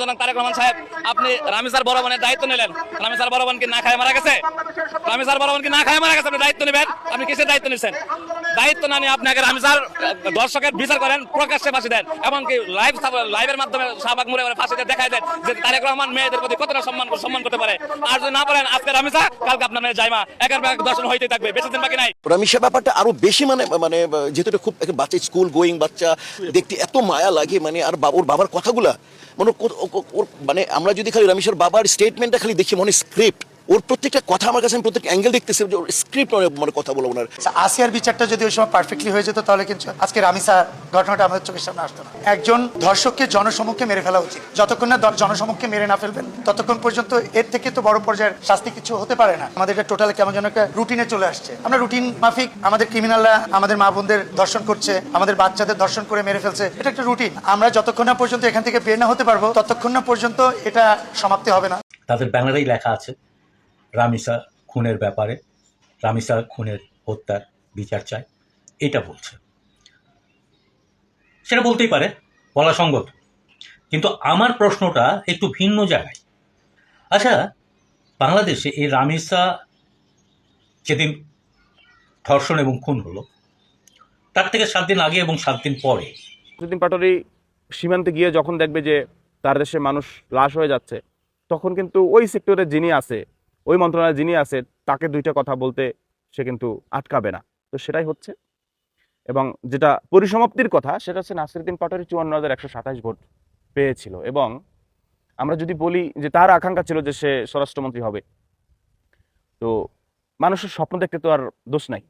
জনাব তারেক রহমান সাহেব, আপনি রামিসার বড় বোনের দায়িত্ব নিলেন। রামিসার বড় বোন কি না খায় মারা গেছে? রামিসার বড় বোন কি না খায় মারা গেছে? আপনি দায়িত্ব নেবেন। আপনি কিসের দায়িত্ব নিচ্ছেন? দায়িত্ব না নিয়ে আপনি আগে রামিসার দর্শকের বিচার করেন, প্রকাশ্যে ফাঁসি দেন, এমনকি লাইভের মাধ্যমে শাহবাগ মোড়ে ফাঁসি দিয়ে দেখায় দেন যে তারেক রহমান মেয়েদের প্রতি কতটা সম্মান করতে পারে। আর যদি না পারেন, আজকে রামিসা, কালকে আপনার মেয়ে জাইমা, একের পর এক দর্শন হইতে থাকবে, বেশি দিন বাকি নাই। রামিসা ব্যাপারটা আরো বেশি মানে যেহেতু এটা খুব একটা বাচ্চা, স্কুল গোয়িং বাচ্চা, দেখতে এত মায়া লাগে, মানে আর ওর বাবার কথাগুলা মানে ওর মানে আমরা যদি খালি রামিসার বাবার স্টেটমেন্টটা খালি দেখি মনে স্ক্রিপ্ট, ওর প্রত্যেকটা কথা আমার কাছে, আমি প্রত্যেক অ্যাঙ্গেল দেখতেছি যে ওর স্ক্রিপ্ট মানে কথা বলো ওনার। আসিয়ার বিচারটা যদি ওই সময় পারফেক্টলি হয়ে যেত তাহলে কিন্তু আজকে রামিসা ঘটনাটা আমাদের চোখের সামনে আসতো না। একজন ধর্ষককে জনসমক্ষে মেরে ফেলা উচিত। যতক্ষণ না জনসমক্ষে মেরে না ফেলবেন ততক্ষণ পর্যন্ত এর থেকে তো বড় পর্যায়ের শাস্তি কিছু হতে পারে না। আমাদের এটা টোটাল কেমন যেন একটা রুটিনে চলে আসছে। আমরা রুটিন মাফিক আমাদের ক্রিমিনালরা আমাদের মা বোনদের ধর্ষণ করছে, আমাদের বাচ্চাদের ধর্ষণ করে মেরে ফেলছে, এটা একটা রুটিন। আমরা যতক্ষণ না পর্যন্ত এখান থেকে বের না হতে পারবো ততক্ষণ না পর্যন্ত এটা সমাপ্তি হবে না। তাদের ব্যানারেই লেখা আছে রামিসা খুনের ব্যাপারে, রামিসা খুনের হত্যার বিচার চায়, এটা বলছে। সেটা বলতেই পারে, বলা সঙ্গত, কিন্তু আমার প্রশ্নটা একটু ভিন্ন জায়গায়। আচ্ছা, বাংলাদেশে এই রামিসা যেদিন ধর্ষণ এবং খুন হলো, তার থেকে 7 দিন আগে এবং 7 দিন পরে নাসিরুদ্দিন পাটোয়ারি সীমান্তে গিয়ে যখন দেখবে যে তার দেশে মানুষ লাশ হয়ে যাচ্ছে, তখন কিন্তু ওই সেক্টরে যিনি আছে, ওই মন্ত্রণালয়ে যিনি আছে, তাকে দুইটা কথা বলতে সে কিন্তু আটকাবে না। তো সেটাই হচ্ছে। এবং যেটা পরিসমাপ্তির কথা, সেটা হচ্ছে নাসিরুদ্দিন পাটোয়ারি 54,127 ভোট পেয়েছিল। এবং আমরা যদি বলি যে তার আকাঙ্ক্ষা ছিল যে সে স্বরাষ্ট্রমন্ত্রী হবে, তো মানুষের স্বপ্ন দেখতে তো আর দোষ নাই,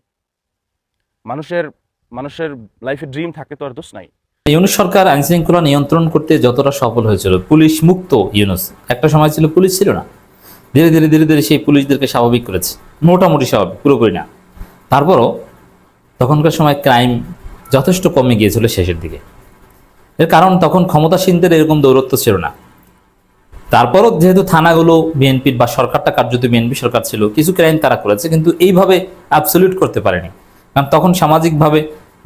মানুষের লাইফে ড্রিম থাকে তো আর দোষ নাই। ইউনূস সরকার আইনশৃঙ্খলা নিয়ন্ত্রণ করতে যতটা সফল হয়েছিল, পুলিশ মুক্ত ইউনূস, একটা সময় ছিল পুলিশ ছিল না, ধীরে ধীরে ধীরে ধীরে সেই পুলিশদেরকে স্বাভাবিক করেছে, মোটামুটি স্বাভাবিক, পুরোপুরি না। তারপরও তখনকার সময় ক্রাইম যথেষ্ট কমে গিয়েছিল শেষের দিকে। এর কারণ তখন ক্ষমতাসীনদের এরকম দৌরত্ব ছিল না। তারপরও যেহেতু থানাগুলো বিএনপির বা সরকারটা কার্যত বিএনপি সরকার ছিল, কিছু ক্রাইম তারা করেছে, কিন্তু এইভাবে অ্যাবসলিউট করতে পারেনি, কারণ তখন সামাজিকভাবে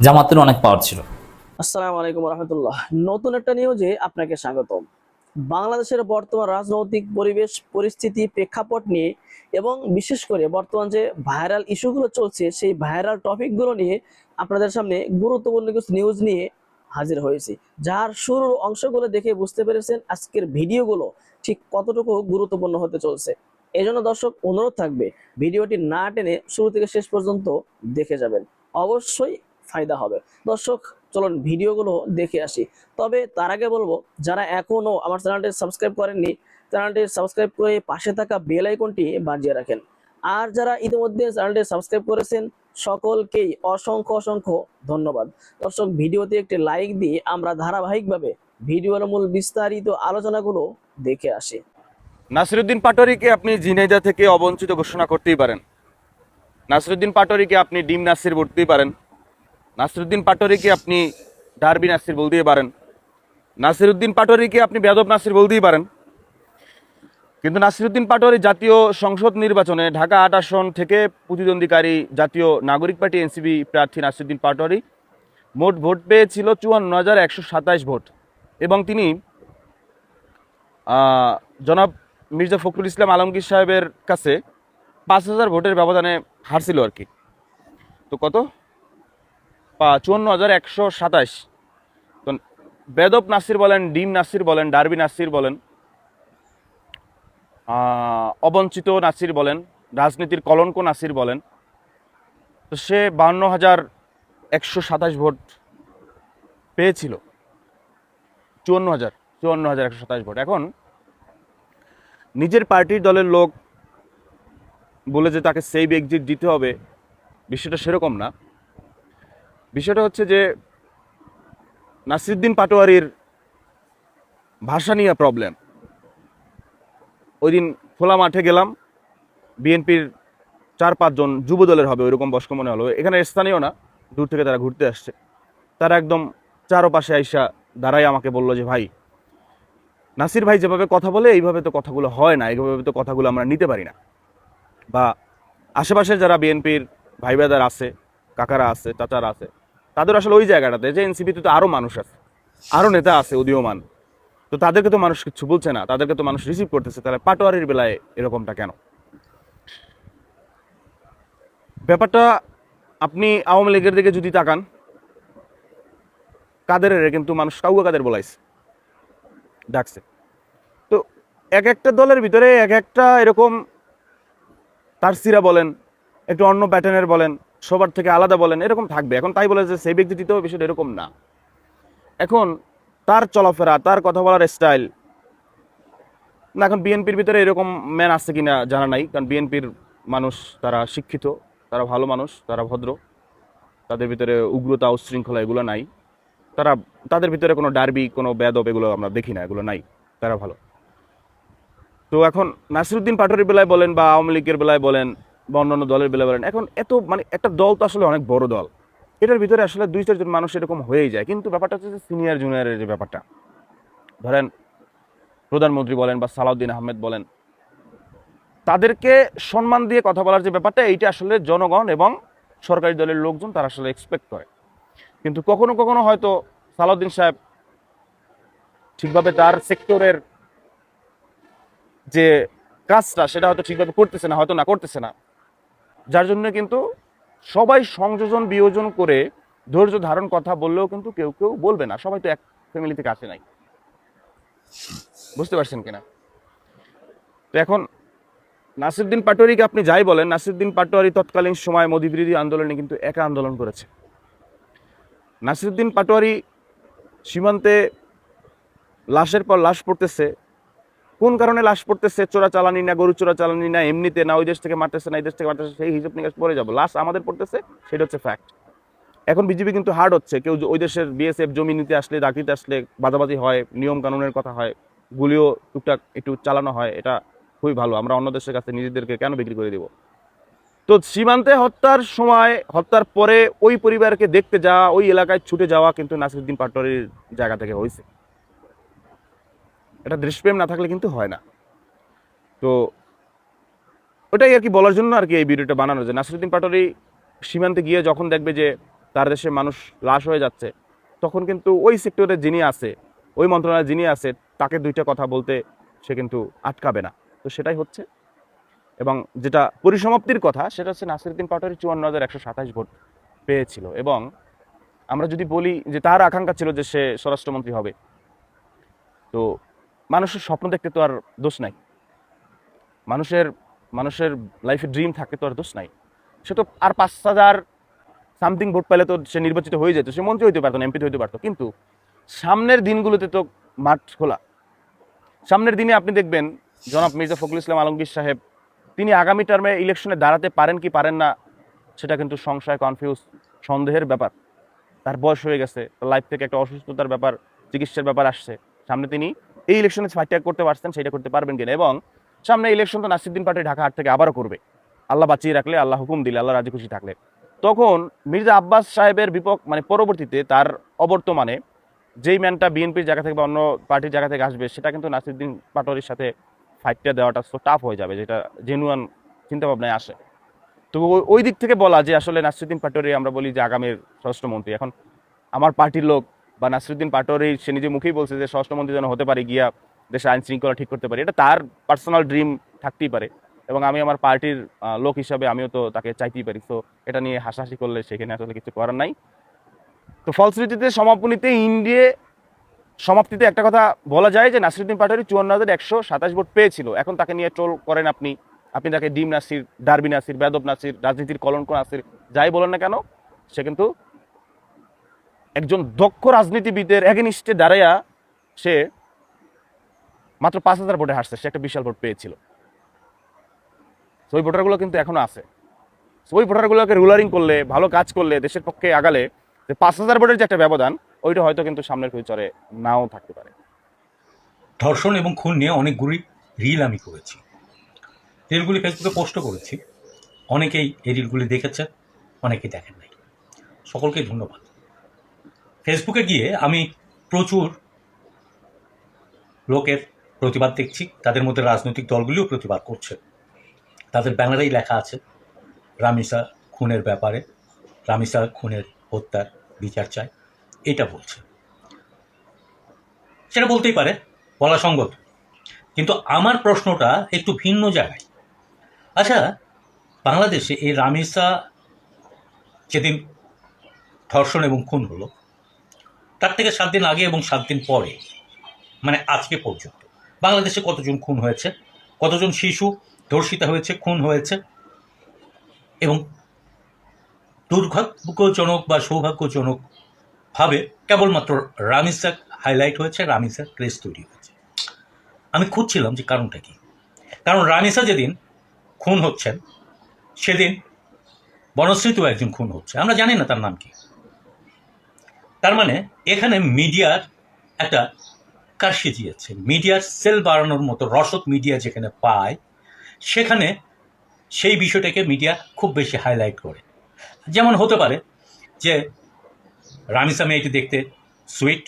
জামাতের অনেক পাওয়ার ছিল। আসসালামু আলাইকুম রহমতুল্লাহ। নতুন একটা নিউজে আপনাকে স্বাগতম। বাংলাদেশের বর্তমান রাজনৈতিক পরিবেশ পরিস্থিতি প্রেক্ষাপট নিয়ে এবং বিশেষ করে বর্তমান যে ভাইরাল ইস্যুগুলো চলছে, সেই ভাইরাল টপিকগুলো নিয়ে আপনাদের সামনে গুরুত্বপূর্ণ কিছু নিউজ নিয়ে হাজির হয়েছি, যার শুরুর অংশগুলো দেখে বুঝতে পেরেছেন আজকের ভিডিওগুলো ঠিক কতটুকু গুরুত্বপূর্ণ হতে চলছে। এই জন্য দর্শক, অনুরোধ থাকবে ভিডিওটি না টেনে শুরু থেকে শেষ পর্যন্ত দেখে যাবেন, অবশ্যই ফায়দা হবে। দর্শক, চলুন ভিডিওগুলো দেখে আসি। তবে তার আগে বলবো, যারা এখনো আমার চ্যানেলটি সাবস্ক্রাইব করেননি, চ্যানেলটি সাবস্ক্রাইব করে পাশে থাকা বেল আইকনটি বাজিয়ে রাখেন। আর যারা ইতিমধ্যে চ্যানেলটি সাবস্ক্রাইব করেছেন, সকলকেই অসংখ্য অসংখ্য ধন্যবাদ। দর্শক, ভিডিওতে একটি লাইক দিয়ে আমরা ধারাবাহিকভাবে ভিডিওর মূল বিস্তারিত আলোচনাগুলো দেখে আসি। নাসিরুদ্দিন পাটোয়ারিকে আপনি ঝিনাইদহ থেকে অবঞ্চিত ঘোষণা করতেই পারেন, নাসিরুদ্দিন পাটোয়ারিকে আপনি ডিম নাসির বলতেই পারেন, নাসিরুদ্দিন পাটোয়ারিকে আপনি ডারবি নাসির বলতেই পারেন, নাসিরুদ্দিন পাটোয়ারিকে আপনি বেয়াদব নাসির বলতেই পারেন, কিন্তু নাসিরুদ্দিন পাটোয়ারি জাতীয় সংসদ নির্বাচনে ঢাকা 8 আসন থেকে প্রতিদ্বন্দ্বীকারী জাতীয় নাগরিক পার্টি এনসিপি প্রার্থী নাসিরুদ্দিন পাটোয়ারি মোট ভোট পেয়েছিল 54,127 ভোট, এবং তিনি জনাব মির্জা ফখরুল ইসলাম আলমগীর সাহেবের কাছে 5,000 ভোটের ব্যবধানে হারছিল আর কি। তো কত? 54,127। তো বেদব নাসির বলেন, ডিম নাসির বলেন, ডারবি নাসির বলেন, অবঞ্চিত নাসির বলেন, রাজনীতির কলঙ্ক নাসির বলেন, তো সে 52,127 ভোট পেয়েছিল। 54,127 ভোট। এখন নিজের পার্টির দলের লোক বলে যে তাকে সেভ এক্সিট দিতে হবে, বিষয়টা সেরকম না। বিষয়টা হচ্ছে যে নাসিরুদ্দিন পাটোয়ারির ভাষা নিয়ে প্রবলেম। ওই দিন খোলা মাঠে গেলাম, বিএনপির 4-5 জন যুব দলের হবে ওইরকম বয়স্ক মনে হলো, এখানে স্থানীয় না, দূর থেকে তারা ঘুরতে আসছে। তারা একদম চারপাশে আইসা দাঁড়াই আমাকে বললো যে ভাই, নাসির ভাই যেভাবে কথা বলে এইভাবে তো কথাগুলো হয় না, এইভাবে তো কথাগুলো আমরা নিতে পারি না। বা আশেপাশে যারা বিএনপির ভাই ব্রাদার আছে, কাকারা আছে, চাচারা আছে, তাদের আসলে ওই জায়গাটাতে যে এনসিপিতে তো আরও মানুষ আছে, আরও নেতা আছে উদীয়মান, তো তাদেরকে তো মানুষ কিছু বলছে না, তাদেরকে তো মানুষ রিসিভ করতেছে, তাহলে পাটোয়ারির বেলায় এরকমটা কেন? ব্যাপারটা আপনি আওয়ামী লীগের দিকে যদি তাকান, কাদেরের কিন্তু মানুষ কাউকে কাদের বলাইছে, ডাকছে। তো এক একটা দলের ভিতরে এক একটা এরকম তারসিরা বলেন, একটু অন্য প্যাটার্নের বলেন, সবার থেকে আলাদা বলেন, এরকম থাকবে। এখন তাই বলে যে সেই ব্যক্তি দিতে হবে বিষয়টা এরকম না। এখন তার চলাফেরা, তার কথা বলার স্টাইল না, এখন বিএনপির ভিতরে এরকম ম্যান আছে কিনা জানা নাই, কারণ বিএনপির মানুষ তারা শিক্ষিত, তারা ভালো মানুষ, তারা ভদ্র, তাদের ভিতরে উগ্রতা উশৃঙ্খলা এগুলো নাই, তাদের ভিতরে কোনো ডার্বি, কোনো বেদব এগুলো আমরা দেখি না, এগুলো নাই, তারা ভালো। তো এখন নাসিরুদ্দিন পাটোয়ারির বেলায় বলেন বা আওয়ামী লীগের বেলায় বলেন বা অন্যান্য দলের বেলায় বলেন, এখন এত মানে একটা দল তো আসলে অনেক বড় দল, এটার ভিতরে আসলে 2-4 জন মানুষ এরকম হয়েই যায়। কিন্তু ব্যাপারটা হচ্ছে যে সিনিয়র জুনিয়রের যে ব্যাপারটা, ধরেন প্রধানমন্ত্রী বলেন বা সালাউদ্দিন আহমেদ বলেন, তাদেরকে সম্মান দিয়ে কথা বলার যে ব্যাপারটা, এইটা আসলে জনগণ এবং সরকারি দলের লোকজন তারা আসলে এক্সপেক্ট করে। কিন্তু কখনো কখনো হয়তো সালাউদ্দিন সাহেব ঠিকভাবে তার সেক্টরের যে কাজটা সেটা হয়তো ঠিকভাবে করতেছে না, হয়তো না করতেছে না, যার জন্য কিন্তু সবাই সংযোজন বিয়োজন করে ধৈর্য ধারণ কথা বললেও কিন্তু কেউ কেউ বলবে না। সবাই তো এক ফ্যামিলি থেকে আসে নাই, বুঝতে পারছেন কিনা? তো এখন নাসিরুদ্দিন পাটোয়ারিকে আপনি যাই বলেন, নাসিরুদ্দিন পাটোয়ারি তৎকালীন সময় মোদি বিরোধী আন্দোলনে কিন্তু একা আন্দোলন করেছে। নাসিরুদ্দিন পাটোয়ারি সীমান্তে লাশের পর লাশ পড়তেছে, কোন কারণে লাশ পড়তেছে, চোরা চালানি না, গরু চোরা চালানি না, এমনিতে না, ওই দেশ থেকে মারতেছে না, এই দেশ থেকে মারতেছে, সেই হিসাব নিকাশ পরে যাবো, লাশ আমাদের পড়তেছে, সেটা হচ্ছে ফ্যাক্ট। এখন বিজেপি কিন্তু হার্ড হচ্ছে, কেউ ওই দেশের বিএসএফ জমি নিতে আসলে, ডাকিতে আসলে বাজাবাজি হয়, নিয়ম কানুনের কথা হয়, গুলিও টুকটাক একটু চালানো হয়, এটা খুবই ভালো। আমরা অন্য দেশের কাছে নিজেদেরকে কেন বিক্রি করে দিব? তো সীমান্তে হত্যার সময়, হত্যার পরে ওই পরিবারকে দেখতে যাওয়া, ওই এলাকায় ছুটে যাওয়া কিন্তু নাসিরুদ্দিন পাটোয়ারির জায়গা থেকে হয়েছে। এটা দেশপ্রেম না থাকলে কিন্তু হয় না। তো ওটাই আর কি বলার জন্য আর কি এই ভিডিওটা বানানো, যে নাসিরুদ্দিন পাটোয়ারি সীমান্তে গিয়ে যখন দেখবে যে তার দেশে মানুষ লাশ হয়ে যাচ্ছে, তখন কিন্তু ওই সেক্টরে যিনি আছে, ওই মন্ত্রণালয়ে যিনি আছে, তাকে দুইটা কথা বলতে সে কিন্তু আটকাবে না। তো সেটাই হচ্ছে। এবং যেটা পরিসমাপ্তির কথা, সেটা হচ্ছে নাসিরুদ্দিন পাটোয়ারি 54,127 ভোট পেয়েছিল। এবং আমরা যদি বলি যে তার আকাঙ্ক্ষা ছিল যে সে স্বরাষ্ট্রমন্ত্রী হবে, তো মানুষের স্বপ্ন দেখতে তো আর দোষ নাই, মানুষের লাইফে ড্রিম থাকে তো আর দোষ নাই। সে তো আর 5,000 সামথিং ভোট পেলে তো সে নির্বাচিত হয়ে যেত, সে মন্ত্রী হইতে পারতো না, এমপি হইতে পারতো। কিন্তু সামনের দিনগুলোতে তো মাঠ খোলা। সামনের দিনে আপনি দেখবেন জনাব মির্জা ফখরুল ইসলাম আলমগীর সাহেব, তিনি আগামী টার্মে ইলেকশনে দাঁড়াতে পারেন কি পারেন না, সেটা কিন্তু সংশয়, কনফিউজ, সন্দেহের ব্যাপার। তার বয়স হয়ে গেছে, তার লাইফ থেকে একটা অসুস্থতার ব্যাপার, চিকিৎসার ব্যাপার আসছে। সামনে তিনি এই ইলেকশনে ফাইট করতে পারছেন, সেটা করতে পারবেন কিনা। এবং সামনে ইলেকশন তো নাসিরুদ্দিন পাটোয়ারি ঢাকা হাট থেকে আবারও করবে, আল্লাহ বাঁচিয়ে রাখলে, আল্লাহ হুকুম দিলে, আল্লাহ রাজি খুশি থাকলে। তখন মির্জা আব্বাস সাহেবের মানে পরবর্তীতে তার অবর্তমানে যেই ম্যানটা বিএনপির জায়গা থেকে বা অন্য পার্টির জায়গা থেকে আসবে, সেটা কিন্তু নাসিরুদ্দিন পাটোয়ারির সাথে ফাইটটা দেওয়াটা তো টাফ হয়ে যাবে, যেটা জেনুয়ান চিন্তাভাবনায় আসে। তো ওই দিক থেকে বলা যে আসলে নাসিরুদ্দিন পাটোয়ারি, আমরা বলি যে আগামীর স্বরাষ্ট্রমন্ত্রী, এখন আমার পার্টির লোক বা নাসিরুদ্দিন পাটোয়ারি সে নিজে মুখেই বলছে যে স্বরাষ্ট্রমন্ত্রী যেন হতে পারে, গিয়া দেশে আইন শৃঙ্খলা ঠিক করতে পারে, এটা তার পার্সোনাল ড্রিম থাকতেই পারে। এবং আমি আমার পার্টির লোক হিসাবে আমিও তো তাকে চাইতেই পারি। তো এটা নিয়ে হাসাহাসি করলে সেখানে আসলে কিছু করার নাই। তো ফলশ্রুতিতে সমাপ্তিতে একটা কথা বলা যায় যে নাসিরুদ্দিন পাটোয়ারি 54,127 ভোট পেয়েছিল। এখন তাকে নিয়ে ট্রোল করেন আপনি তাকে ডিম নাসির, ডারবি নাসির, বেদব নাসির, রাজনীতির কলঙ্ক নাসির, যাই বলেন না কেন, সে কিন্তু একজন দক্ষ রাজনীতিবিদের এগেনিস্টে দাঁড়াইয়া সে মাত্র 5,000 ভোটে হারছে, সে একটা বিশাল ভোট পেয়েছিল। ওই ভোটারগুলো কিন্তু এখনো আছে। ওই ভোটারগুলোকে রুলারিং করলে, ভালো কাজ করলে, দেশের পক্ষে আগালে, যে 5,000 ভোটের যে একটা ব্যবধান, ওইটা হয়তো কিন্তু সামনের ফিউচারে নাও থাকতে পারে। ধর্ষণ এবং খুন নিয়ে অনেকগুলি রিল আমি করেছি, রিলগুলি ফেসবুকে পোস্টও করেছি। অনেকেই এই রিলগুলি দেখেছে, অনেকেই দেখেন নাই। সকলকে ধন্যবাদ। ফেসবুকে গিয়ে আমি প্রচুর লোকের প্রতিবাদ দেখছি, তাদের মধ্যে রাজনৈতিক দলগুলিও প্রতিবাদ করছে। তাদের ব্যানারেই লেখা আছে রামিসা খুনের ব্যাপারে, রামিসা খুনের হত্যার বিচার চাই, এটা বলছে। সেটা বলতেই পারে, বলা সঙ্গত, কিন্তু আমার প্রশ্নটা একটু ভিন্ন জায়গায়। আচ্ছা, বাংলাদেশে এই রামিসা যেদিন ধর্ষণ এবং খুন হলো, তার থেকে 7 দিন আগে এবং 7 দিন পরে, মানে আজকে পর্যন্ত বাংলাদেশে কতজন খুন হয়েছে, কতজন শিশু ধর্ষিতা হয়েছে, খুন হয়েছে, এবং দুর্ভাগ্যজনক বা সৌভাগ্যজনক ভাবে কেবলমাত্র রামিসা হাইলাইট হয়েছে, রামিসার ক্রেজ তৈরি হয়েছে। আমি খুঁজছিলাম যে কারণটা কি। কারণ রামিসা যেদিন খুন হচ্ছেন সেদিন বনশ্রীতেও একজন খুন হচ্ছে, আমরা জানি না তার নাম কি। তার মানে এখানে মিডিয়ার একটা কারসাজি আছে, মিডিয়ার সেল বাড়ানোর মতো রসদ মিডিয়া যেখানে পায়, সেখানে সেই বিষয়টাকে মিডিয়া খুব বেশি হাইলাইট করে। যেমন হতে পারে যে রামিসা মেয়েটি দেখতে সুইট,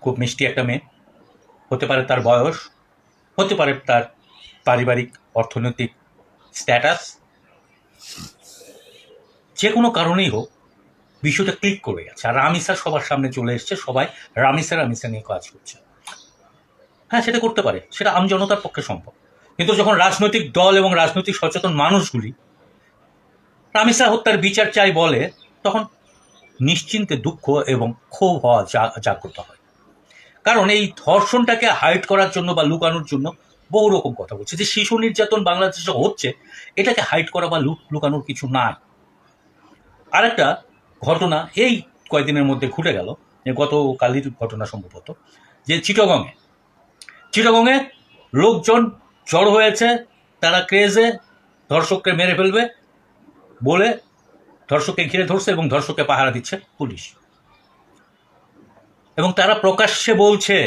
খুব মিষ্টি একটা মেয়ে, হতে পারে তার বয়স, হতে পারে তার পারিবারিক অর্থনৈতিক স্ট্যাটাস, যে কোনো কারণেই হোক বিষয়টা ক্লিক করে গেছে, আর রামিসা সবার সামনে চলে এসছে, সবাই রামিসা নিয়ে কাজ করছে। হ্যাঁ, সেটা করতে পারে, সেটা আমজনতার পক্ষে সম্ভব। কিন্তু যখন রাজনৈতিক দল এবং রাজনৈতিক সচেতন মানুষগুলি রামিসা হত্যার বিচার চাই বলে, তখন নিশ্চিন্তে দুঃখ এবং ক্ষোভ হওয়া জাগ্রত হয়। কারণ এই ধর্ষণটাকে হাইড করার জন্য বা লুকানোর জন্য বহু রকম কথা বলছে, যে শিশু নির্যাতন বাংলাদেশে হচ্ছে, এটাকে হাইড করা বা লুকানোর কিছু নাই। আরেকটা ঘটনা এই কয়েকদিনের মধ্যে ঘটে গেল, গতকালের ঘটনা সম্ভবত, যে চিটাগংয়ে লোকজন জড়ো হয়েছে, তারা ক্রেজে ধর্ষককে মেরে ফেলবে বলে ধর্ষককে ঘিরে ধরছে এবং ধর্ষককে পাহারা দিচ্ছে পুলিশ। এবং তারা প্রকাশ্যে বলছে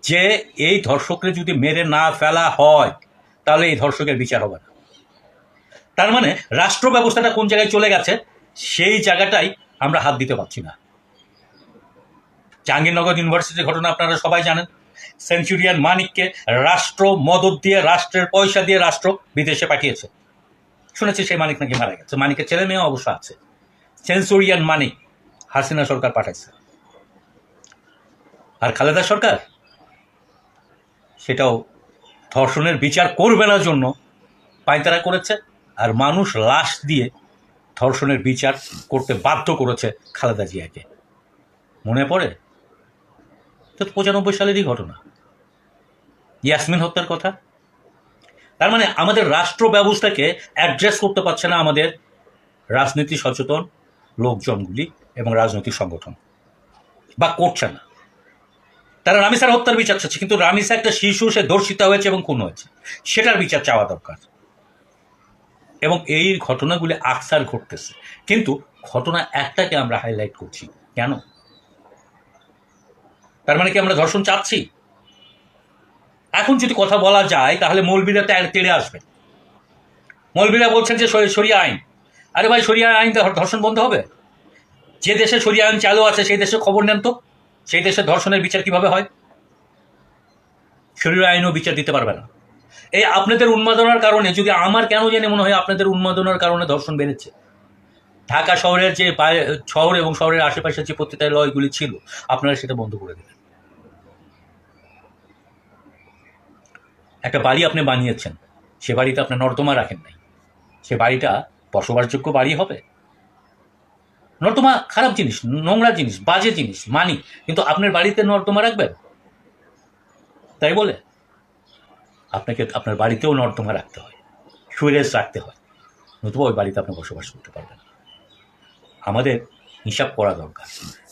যে এই ধর্ষককে যদি মেরে না ফেলা হয় তাহলে এই ধর্ষকের বিচার হবে না। তার মানে রাষ্ট্র ব্যবস্থাটা কোন জায়গায় চলে গেছে, সেই জায়গাটাই আমরা হাত দিতে পারছি না। জাহাঙ্গীরনগর ইউনিভার্সিটির ঘটনা আপনারা সবাই জানেন। সেঞ্চুরিয়ান মানিককে রাষ্ট্র মদত দিয়ে, রাষ্ট্রের পয়সা দিয়ে রাষ্ট্র বিদেশে পাঠিয়েছে। শুনেছি সেই মানিক নাকি মারা গেছে, মানিকের ছেলে মেয়ে অবশ্য আছে। সেঞ্চুরিয়ান মানিক হাসিনা সরকার পাঠাইছে, আর খালেদা সরকার সেটাও ধর্ষণের বিচার করবে না জন্য পায়তারা করেছে, আর মানুষ লাশ দিয়ে ধর্ষণের বিচার করতে বাধ্য করেছে খালেদা জিয়াকে। মনে পড়ে তো 95 সালেরই ঘটনা, ইয়াসমিন হত্যার কথা। তার মানে আমাদের রাষ্ট্র ব্যবস্থাকে অ্যাড্রেস করতে পারছে না আমাদের রাজনীতি সচেতন লোকজনগুলি এবং রাজনৈতিক সংগঠন, বা করছে না। তারা রামিসার হত্যার বিচার চাচ্ছে, কিন্তু রামিসা একটা শিশু, সে ধর্ষিতা হয়েছে এবং খুন হয়েছে, সেটার বিচার চাওয়া দরকার। এবং এই ঘটনাগুলি আকসার ঘটতেছে, কিন্তু ঘটনা একটাকে আমরা হাইলাইট করছি কেন? তার মানে কি আমরা ধর্ষণ চাচ্ছি? এখন যদি কথা বলা যায় তাহলে মৌলবীরা তেড়ে আসবে। মৌলবীরা বলছেন যে শরিয়া আইন, আরে ভাই, শরিয়া আইন ধর্ষণ বন্ধ হবে? যে দেশে শরিয়া আইন চালু আছে সেই দেশে খবর নেন তো, সেই দেশে ধর্ষণের বিচার কিভাবে হয়। শরিয়া আইনও বিচার দিতে পারবে না। এই আপনাদের উন্মাদনার কারণে, যদি আমার কেন জানি মনে হয় আপনাদের উন্মাদনার কারণে ধর্ষণ বেড়েছে। ঢাকা শহরের যে শহর এবং শহরের আশেপাশে যে পতিতালয়গুলি ছিল, আপনারা সেটা বন্ধ করে দেবেন। একটা বাড়ি আপনি বানিয়েছেন, সে বাড়িতে আপনার নর্দমা রাখেন নাই, সে বাড়িটা বসবাসযোগ্য বাড়ি হবে? নর্দমা খারাপ জিনিস, নোংরা জিনিস, বাজে জিনিস মানি, কিন্তু আপনার বাড়িতে নর্দমা রাখবেন? তাই বলে আপনাকে আপনার বাড়িতেও নর্দমা রাখতে হয়, সুইরেজ রাখতে হয়, নতুবা ওই বাড়িতে আপনি বসবাস করতে পারবেন। আমাদের হিসাব করা দরকার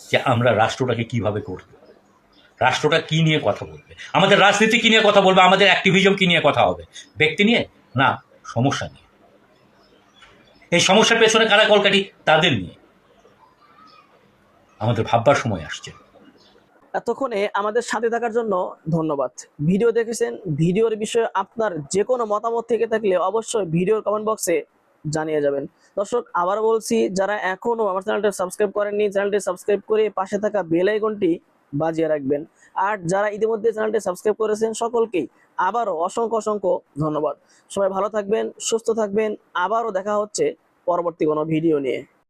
যে আমরা রাষ্ট্রটাকে কিভাবে করব, রাষ্ট্রটা কি নিয়ে কথা বলবে, আমাদের রাজনীতি কি নিয়ে কথা বলবে, আমাদের অ্যাক্টিভিজম কি নিয়ে কথা হবে, ব্যক্তি নিয়ে না সমস্যা নিয়ে। এই সমস্যার পেছনে কারা কলকাঠি, তাদের নিয়ে আমাদের ভাববার সময় আসছে। এতক্ষণে আমাদের সাথে থাকার জন্য ধন্যবাদ। ভিডিও দেখেছেন, ভিডিওর বিষয়ে আপনার যে কোনো মতামত থেকে থাকলে অবশ্যই ভিডিওর কমেন্ট বক্সে জানিয়ে যাবেন। দর্শক, আবার বলছি, যারা এখনো আমার চ্যানেলটি সাবস্ক্রাইব করেননি, চ্যানেলটি সাবস্ক্রাইব করে পাশে থাকা বেল আইকনটি বাজিয়ে রাখবেন। আর যারা ইতিমধ্যে চ্যানেলটি সাবস্ক্রাইব করেছেন সকলকেই আবারও অসংখ্য ধন্যবাদ। সবাই ভালো থাকবেন, সুস্থ থাকবেন। আবারও দেখা হচ্ছে পরবর্তী কোনো ভিডিও নিয়ে।